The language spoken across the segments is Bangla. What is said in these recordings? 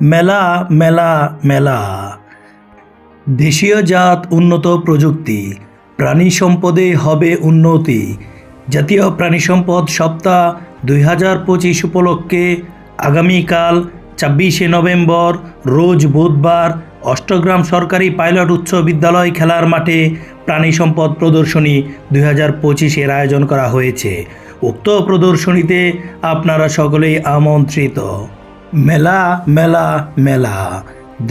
মেলা মেলা মেলা দেশীয় জাত উন্নত প্রযুক্তি প্রাণী সম্পদে হবে উন্নতি। জাতীয় প্রাণী সম্পদ সপ্তাহ 2025 উপলক্ষে আগামীকাল 26শে নভেম্বর রোজ বুধবার অষ্টগ্রাম সরকারি পাইলট উচ্চ বিদ্যালয় খেলার মাঠে প্রাণী সম্পদ প্রদর্শনী 2025-এর আয়োজন করা হয়েছে। উক্ত প্রদর্শনীতে আপনারা সকলেই আমন্ত্রিত। মেলা মেলা মেলা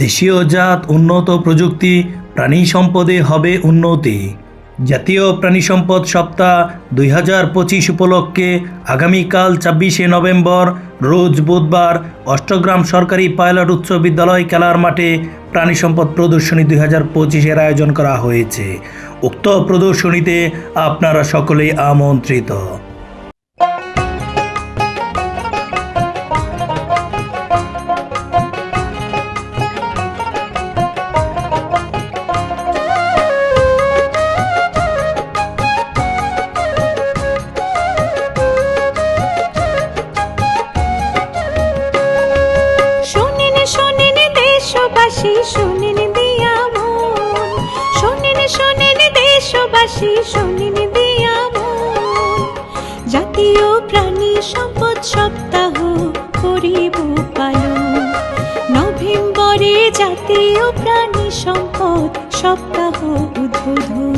দেশীয় জাত উন্নত প্রযুক্তি প্রাণী সম্পদে হবে উন্নতি। জাতীয় প্রাণী সম্পদ সপ্তাহ 2025 উপলক্ষে আগামীকাল 26শে নভেম্বর রোজ বুধবার অষ্টগ্রাম সরকারি পাইলট উচ্চ বিদ্যালয় খেলার মাঠে প্রাণী সম্পদ প্রদর্শনী 2025-এর আয়োজন করা হয়েছে। উক্ত প্রদর্শনীতে আপনারা সকলেই আমন্ত্রিত। শোনেন দিয়া মন, শোনেন দেশবাসী, শোনেন দিয়া মন। জাতীয় প্রাণী সম্পদ সপ্তাহ করিব পালন। নভেম্বরে জাতীয় প্রাণী সম্পদ সপ্তাহ উদ্বোধন।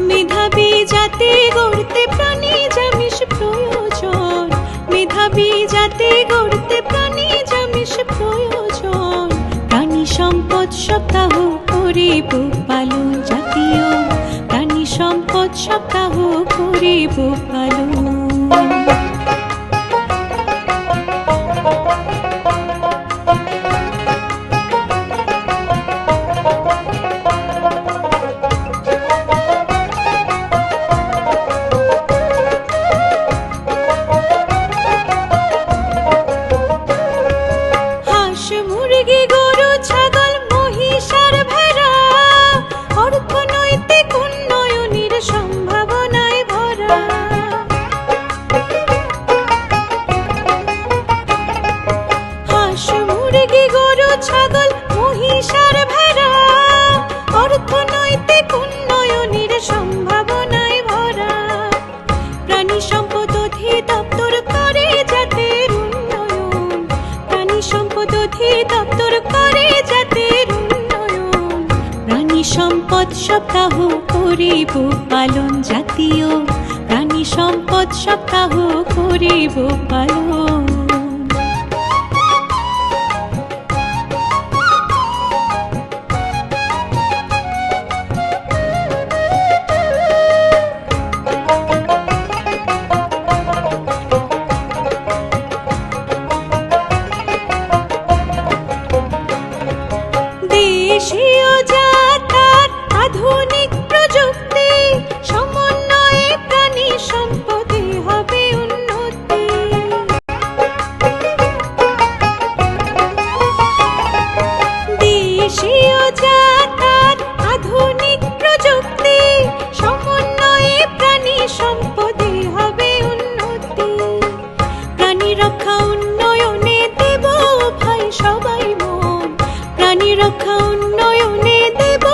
মেধাবী জাতি গড়তে প্রাণী জামিস প্রয়োজন। মেধাবী জাতি গড়তে প্রাণী জামিস প্রয়োজন। প্রাণী সম্পদ সপ্তাহ করিব পালন। জাতীয় প্রাণী সম্পদ সপ্তাহ করিব পালন। সম্পদ সপ্তাহ করিব পালন। জাতীয় প্রাণী সম্পদ সপ্তাহ করিব পালন। দেশীয় জাত আধুনিক প্রযুক্তি সমন্বয়ে প্রাণী সম্পদে হবে উন্নতি। দেশীয় জাত আধুনিক প্রযুক্তি সমন্বয়ে প্রাণী সম্পদে হবে উন্নতি। প্রাণী রক্ষা উন্নয়নে দেব ভাই সবাই মন। প্রাণী রক্ষা উন্নয়নে দেব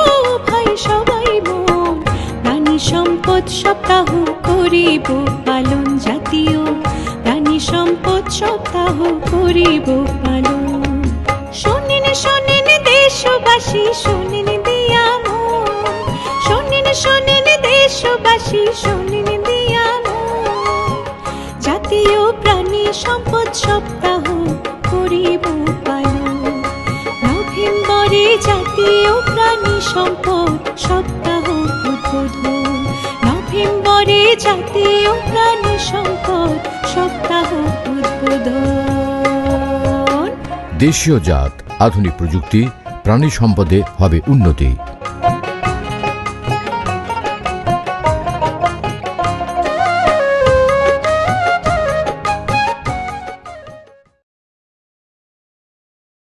ভাই সবাই মন। প্রাণী সম্পদ সপ্তাহ করিব পালন। জাতীয় প্রাণী সম্পদ সপ্তাহ করিব পালন। শোনেন দেশবাসী, শোনেন দিয়া মন। শোনেন দেশবাসী, শোনেন দিয়া মন। জাতীয় প্রাণী সম্পদ সপ্তাহ করিব পালন। জাতীয় প্রাণী সম্পদ সপ্তাহ উদ্বোধন। নভেম্বরে জাতীয় প্রাণী সম্পদ সপ্তাহ উদ্বোধন। দেশীয় জাত, আধুনিক প্রযুক্তি, প্রাণী সম্পদে হবে উন্নতি।